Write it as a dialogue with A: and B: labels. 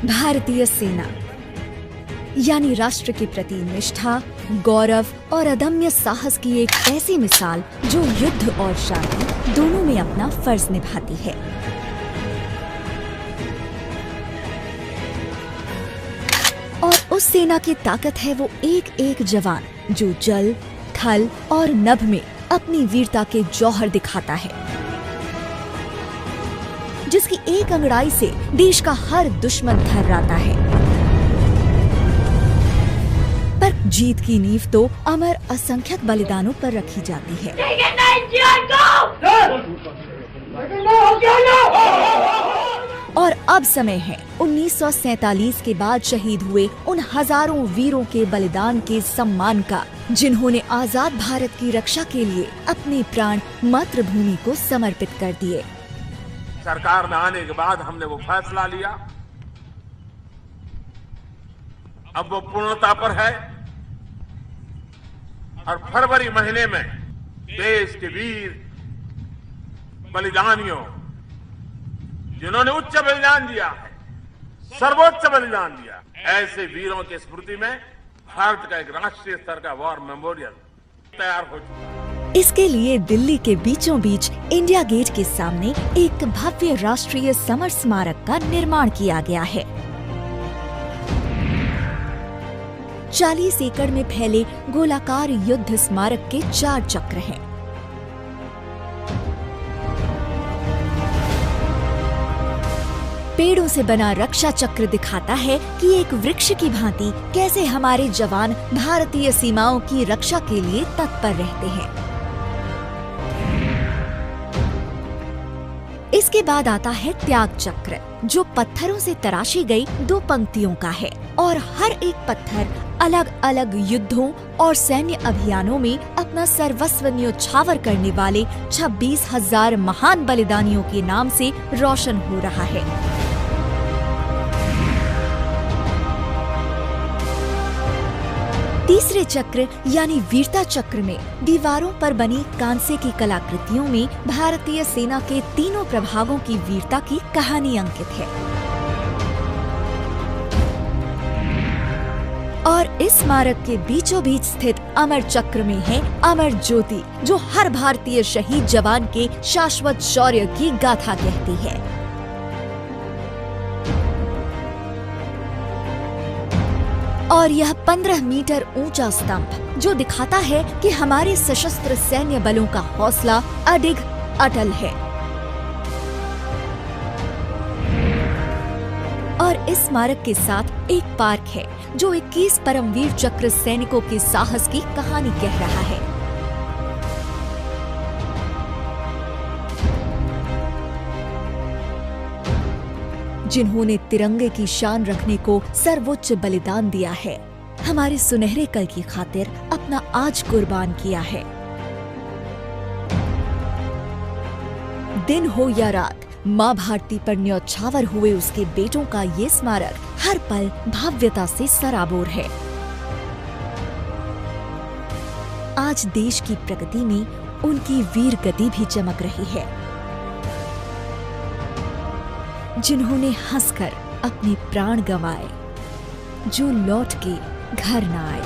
A: भारतीय सेना यानी राष्ट्र के प्रति निष्ठा, गौरव और अदम्य साहस की एक ऐसी मिसाल जो युद्ध और शांति दोनों में अपना फर्ज निभाती है। और उस सेना की ताकत है वो एक एक जवान जो जल, थल और नभ में अपनी वीरता के जौहर दिखाता है, जिसकी एक अंगड़ाई से देश का हर दुश्मन थर्राता है। पर जीत की नींव तो अमर असंख्यक बलिदानों पर रखी जाती है। और अब समय है 1947 के बाद शहीद हुए उन हजारों वीरों के बलिदान के सम्मान का, जिन्होंने आजाद भारत की रक्षा के लिए अपने प्राण मातृभूमि को समर्पित कर दिए।
B: सरकार में आने के बाद हमने वो फैसला लिया, अब वो पूर्णता पर है और फरवरी महीने में देश के वीर बलिदानियों, जिन्होंने उच्च बलिदान दिया है, सर्वोच्च बलिदान दिया, ऐसे वीरों की स्मृति में भारत का एक राष्ट्रीय स्तर का वॉर मेमोरियल तैयार हो चुका है।
A: इसके लिए दिल्ली के बीचों बीच इंडिया गेट के सामने एक भव्य राष्ट्रीय समर स्मारक का निर्माण किया गया है। 40 एकड़ में फैले गोलाकार युद्ध स्मारक के 4 चक्र हैं। पेड़ों से बना रक्षा चक्र दिखाता है कि एक वृक्ष की भांति कैसे हमारे जवान भारतीय सीमाओं की रक्षा के लिए तत्पर रहते हैं। इसके बाद आता है त्याग चक्र, जो पत्थरों से तराशी गई 2 पंक्तियों का है और हर एक पत्थर अलग अलग युद्धों और सैन्य अभियानों में अपना सर्वस्व न्योछावर करने वाले 26,000 महान बलिदानियों के नाम से रोशन हो रहा है। तीसरे चक्र यानी वीरता चक्र में दीवारों पर बनी कांसे की कलाकृतियों में भारतीय सेना के तीनों प्रभागों की वीरता की कहानी अंकित है। और इस स्मारक के बीचों बीच स्थित अमर चक्र में है अमर ज्योति, जो हर भारतीय शहीद जवान के शाश्वत शौर्य की गाथा कहती है। और यह 15 मीटर ऊंचा स्तंभ जो दिखाता है कि हमारे सशस्त्र सैन्य बलों का हौसला अडिग अटल है। और इस स्मारक के साथ एक पार्क है जो 21 परमवीर चक्र सैनिकों के साहस की कहानी कह रहा है। जिन्होंने तिरंगे की शान रखने को सर्वोच्च बलिदान दिया है, हमारे सुनहरे कल की खातिर अपना आज कुर्बान किया है। दिन हो या रात, माँ भारती पर न्योछावर हुए उसके बेटों का ये स्मारक हर पल भव्यता से सराबोर है। आज देश की प्रगति में उनकी वीर गति भी चमक रही है, जिन्होंने हंसकर अपने प्राण गंवाए, जो लौट के घर न आए।